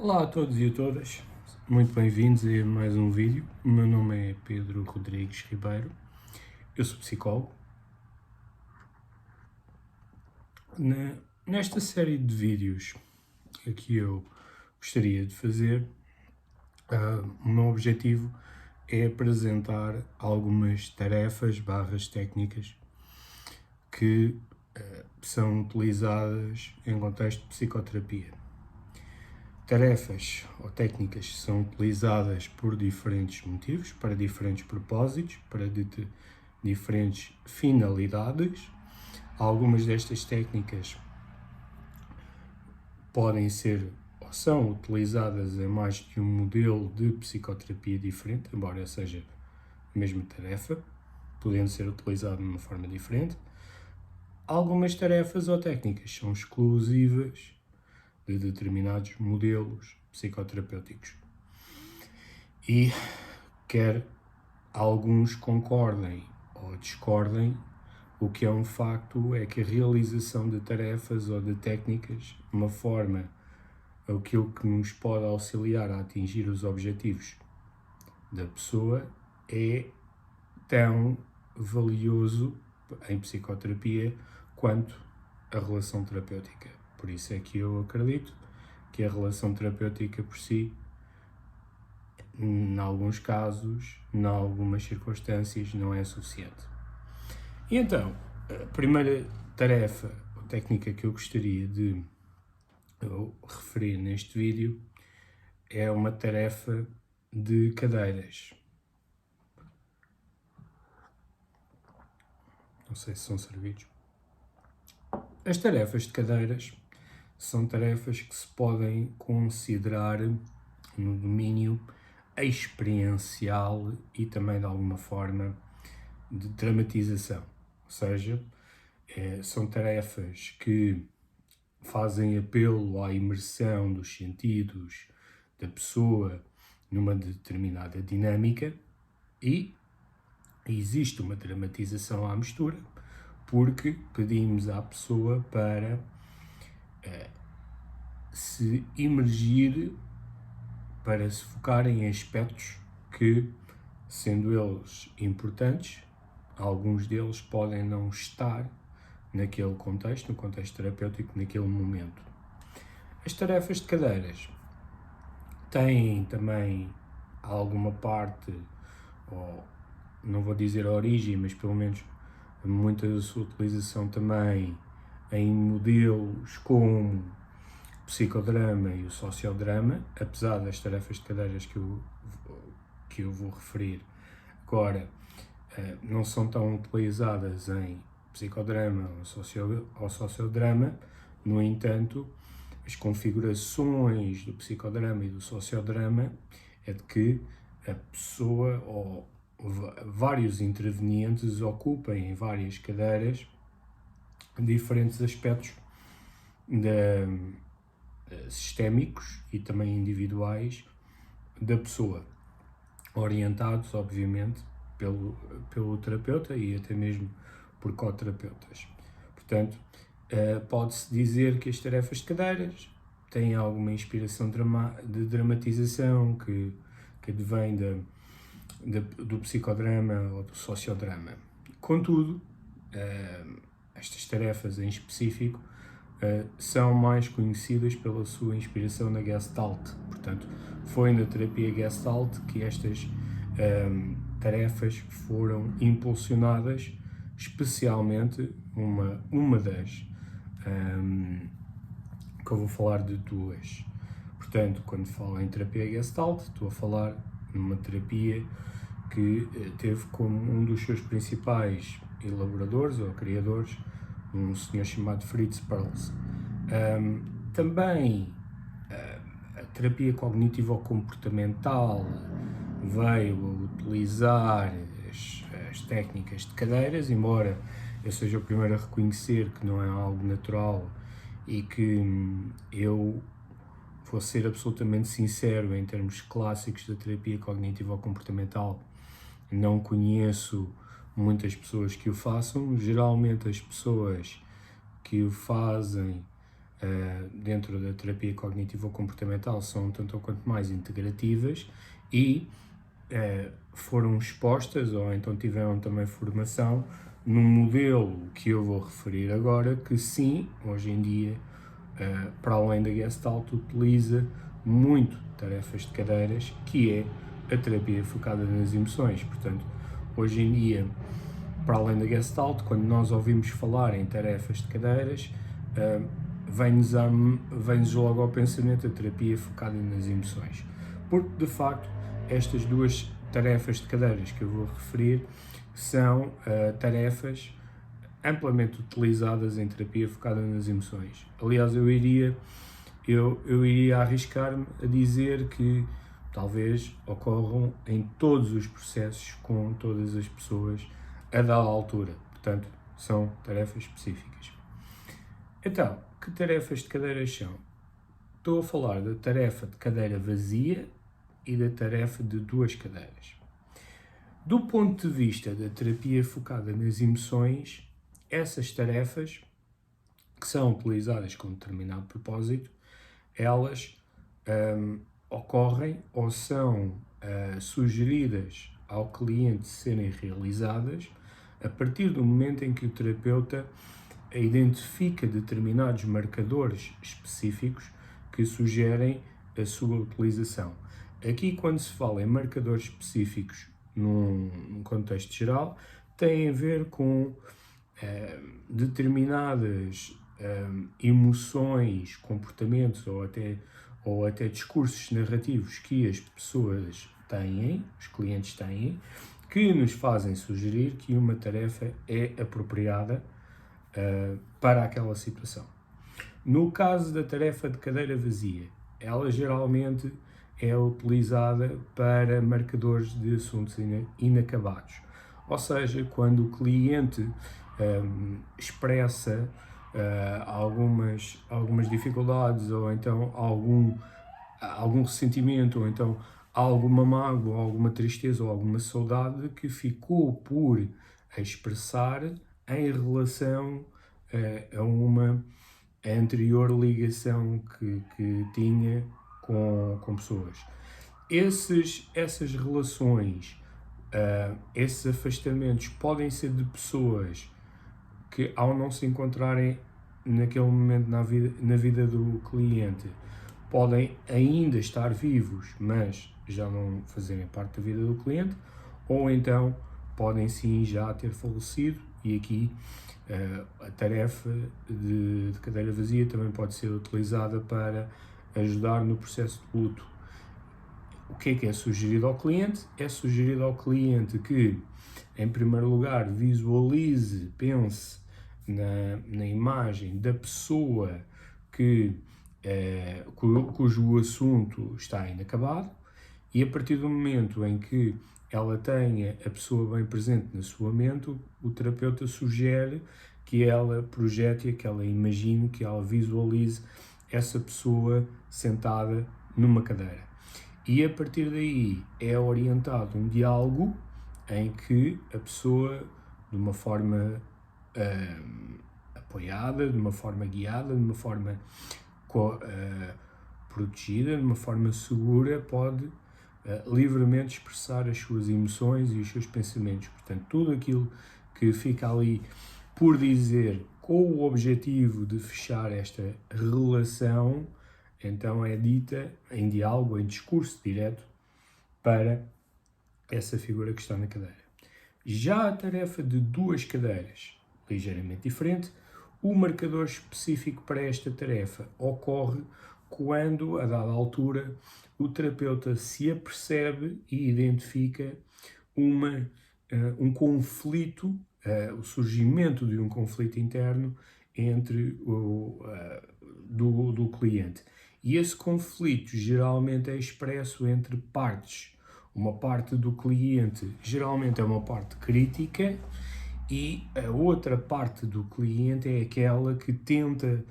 Olá a todos e a todas, muito bem-vindos a mais um vídeo. O meu nome é Pedro Rodrigues Ribeiro, eu sou psicólogo. Nesta série de vídeos que eu gostaria de fazer, o meu objetivo é apresentar algumas tarefas/técnicas que são utilizadas em contexto de psicoterapia. Tarefas ou técnicas são utilizadas por diferentes motivos, para diferentes propósitos, para diferentes finalidades. Algumas destas técnicas podem ser ou são utilizadas em mais de um modelo de psicoterapia diferente, embora seja a mesma tarefa, podendo ser utilizada de uma forma diferente. Algumas tarefas ou técnicas são exclusivas de determinados modelos psicoterapêuticos. E quer alguns concordem ou discordem, o que é um facto é que a realização de tarefas ou de técnicas, de uma forma, aquilo que nos pode auxiliar a atingir os objetivos da pessoa, é tão valioso em psicoterapia quanto a relação terapêutica. Por isso é que eu acredito que a relação terapêutica por si, em alguns casos, em algumas circunstâncias, não é suficiente. E então, a primeira tarefa ou técnica que eu gostaria de referir neste vídeo é uma tarefa de cadeiras. Não sei se são servidos. As tarefas de cadeiras são tarefas que se podem considerar no domínio experiencial e também, de alguma forma, de dramatização. Ou seja, são tarefas que fazem apelo à imersão dos sentidos da pessoa numa determinada dinâmica e existe uma dramatização à mistura, porque pedimos à pessoa para se imergir, para se focar em aspectos que, sendo eles importantes, alguns deles podem não estar naquele contexto, no contexto terapêutico, naquele momento. As tarefas de cadeiras têm também alguma parte, ou não vou dizer a origem, mas pelo menos muita da sua utilização também em modelos como o psicodrama e o sociodrama, apesar das tarefas de cadeiras que eu vou referir agora, não são tão utilizadas em psicodrama ou sociodrama. No entanto, as configurações do psicodrama e do sociodrama é de que a pessoa ou vários intervenientes ocupem em várias cadeiras diferentes aspectos sistémicos e também individuais da pessoa, orientados, obviamente, pelo terapeuta e até mesmo por coterapeutas. Portanto, pode-se dizer que as tarefas de cadeiras têm alguma inspiração de dramatização que advém do psicodrama ou do sociodrama. Contudo, estas tarefas em específico são mais conhecidas pela sua inspiração na Gestalt. Portanto, foi na terapia Gestalt que estas tarefas foram impulsionadas, especialmente uma das que eu vou falar de duas. Portanto, quando falo em terapia Gestalt, estou a falar numa terapia que teve como um dos seus principais elaboradores ou criadores um senhor chamado Fritz Perls. Também a terapia cognitivo-comportamental veio a utilizar as técnicas de cadeiras, embora eu seja o primeiro a reconhecer que não é algo natural e que eu vou ser absolutamente sincero em termos clássicos da terapia cognitivo-comportamental. Não conheço muitas pessoas que o façam. Geralmente as pessoas que o fazem dentro da terapia cognitivo-comportamental são tanto ou quanto mais integrativas e foram expostas ou então tiveram também formação num modelo que eu vou referir agora, que sim, hoje em dia, para além da Gestalt, utiliza muito tarefas de cadeiras, que é a terapia focada nas emoções. Portanto, hoje em dia, para além da Gestalt, quando nós ouvimos falar em tarefas de cadeiras, vem-nos logo ao pensamento a terapia focada nas emoções. Porque, de facto, estas duas tarefas de cadeiras que eu vou referir são tarefas amplamente utilizadas em terapia focada nas emoções. Aliás, eu iria arriscar-me a dizer que talvez ocorram em todos os processos com todas as pessoas a dada altura. Portanto, são tarefas específicas. Então, que tarefas de cadeiras são? Estou a falar da tarefa de cadeira vazia e da tarefa de duas cadeiras. Do ponto de vista da terapia focada nas emoções, essas tarefas, que são utilizadas com determinado propósito, elas ocorrem ou são sugeridas ao cliente serem realizadas a partir do momento em que o terapeuta identifica determinados marcadores específicos que sugerem a sua utilização. Aqui, quando se fala em marcadores específicos num contexto geral, tem a ver com determinadas emoções, comportamentos ou até discursos narrativos que as pessoas têm, os clientes têm, que nos fazem sugerir que uma tarefa é apropriada para aquela situação. No caso da tarefa de cadeira vazia, ela geralmente é utilizada para marcadores de assuntos inacabados. Ou seja, quando o cliente expressa algumas dificuldades ou então algum ressentimento ou então alguma mágoa, alguma tristeza ou alguma saudade que ficou por expressar em relação a uma anterior ligação que tinha com pessoas. Essas relações, esses afastamentos podem ser de pessoas que, ao não se encontrarem naquele momento na vida do cliente, podem ainda estar vivos, mas já não fazerem parte da vida do cliente, ou então podem sim já ter falecido, e aqui a tarefa de cadeira vazia também pode ser utilizada para ajudar no processo de luto. O que é sugerido ao cliente? É sugerido ao cliente que, em primeiro lugar, visualize, pense na imagem da pessoa cujo assunto está inacabado, e a partir do momento em que ela tenha a pessoa bem presente na sua mente, o terapeuta sugere que ela projete, que ela imagine, que ela visualize essa pessoa sentada numa cadeira. E a partir daí é orientado um diálogo em que a pessoa, de uma forma apoiada, de uma forma guiada, de uma forma protegida, de uma forma segura, pode livremente expressar as suas emoções e os seus pensamentos. Portanto, tudo aquilo que fica ali por dizer com o objetivo de fechar esta relação, então é dita em diálogo, em discurso direto para essa figura que está na cadeira. Já a tarefa de duas cadeiras, ligeiramente diferente, o marcador específico para esta tarefa ocorre quando, a dada altura, o terapeuta se apercebe e identifica um conflito, o surgimento de um conflito interno entre do cliente. E esse conflito geralmente é expresso entre partes. Uma parte do cliente geralmente é uma parte crítica e a outra parte do cliente é aquela que tenta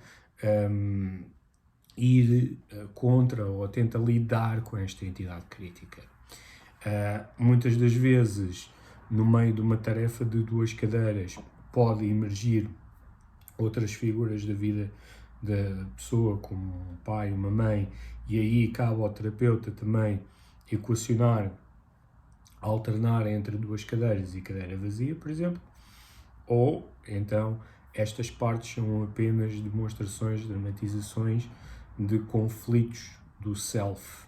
ir contra ou tenta lidar com esta entidade crítica. Muitas das vezes, no meio de uma tarefa de duas cadeiras, pode emergir outras figuras da vida da pessoa, como um pai, uma mãe, e aí cabe ao terapeuta também equacionar, alternar entre duas cadeiras e cadeira vazia, por exemplo, ou então estas partes são apenas demonstrações, dramatizações de conflitos do self.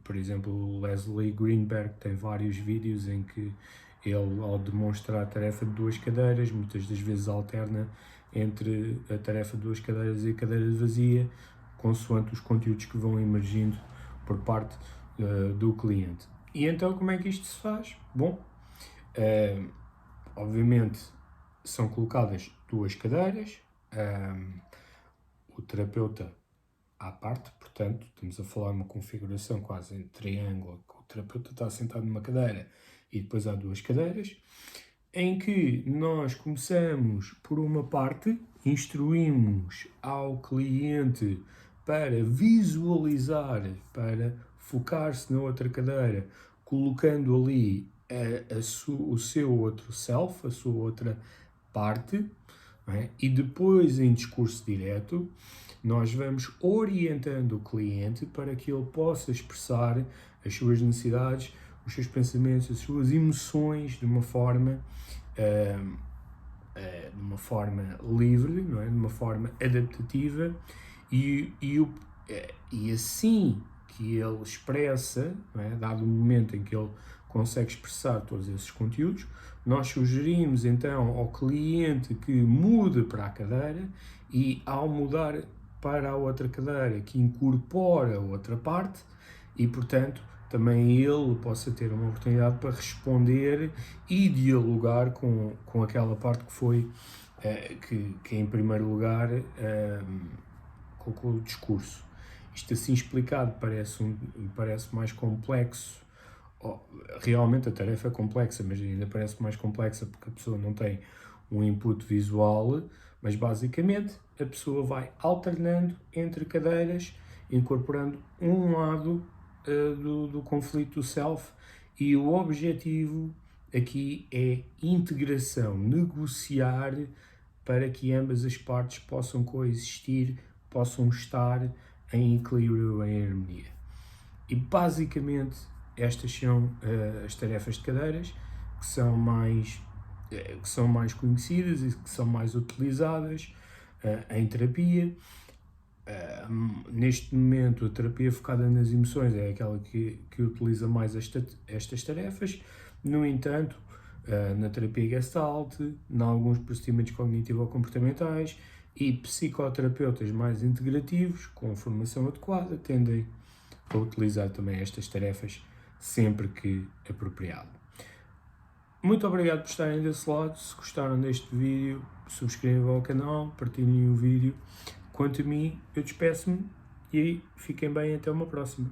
Por exemplo, o Leslie Greenberg tem vários vídeos em que ele, ao demonstrar a tarefa de duas cadeiras, muitas das vezes alterna entre a tarefa de duas cadeiras e a cadeira vazia, consoante os conteúdos que vão emergindo por parte do cliente. E então, como é que isto se faz? Bom, obviamente são colocadas duas cadeiras, o terapeuta à parte, portanto, estamos a falar de uma configuração quase em triângulo, que o terapeuta está sentado numa cadeira e depois há duas cadeiras, em que nós começamos por uma parte, instruímos ao cliente para visualizar, para focar-se na outra cadeira, colocando ali o seu outro self, a sua outra parte, não é? E depois em discurso direto nós vamos orientando o cliente para que ele possa expressar as suas necessidades, os seus pensamentos, as suas emoções de uma forma livre, não é? De uma forma adaptativa e assim que ele expressa, não é? Dado o momento em que ele consegue expressar todos esses conteúdos, nós sugerimos então ao cliente que mude para a cadeira e, ao mudar para a outra cadeira, que incorpora a outra parte e, portanto, também ele possa ter uma oportunidade para responder e dialogar com aquela parte que foi, que em primeiro lugar colocou o discurso. Isto assim explicado parece mais complexo. Realmente a tarefa é complexa, mas ainda parece mais complexa porque a pessoa não tem um input visual, mas basicamente a pessoa vai alternando entre cadeiras, incorporando um lado do conflito do self, e o objetivo aqui é integração, negociar para que ambas as partes possam coexistir, possam estar em equilíbrio, em harmonia. E basicamente estas são as tarefas de cadeiras que são mais conhecidas e que são mais utilizadas em terapia. Neste momento, a terapia focada nas emoções é aquela que utiliza mais estas tarefas. No entanto, na terapia Gestalt, em alguns procedimentos cognitivo-comportamentais e psicoterapeutas mais integrativos, com formação adequada, tendem a utilizar também estas tarefas sempre que apropriado. Muito obrigado por estarem desse lado. Se gostaram deste vídeo, subscrevam ao canal, partilhem o vídeo. Quanto a mim, eu despeço-me e fiquem bem, até uma próxima.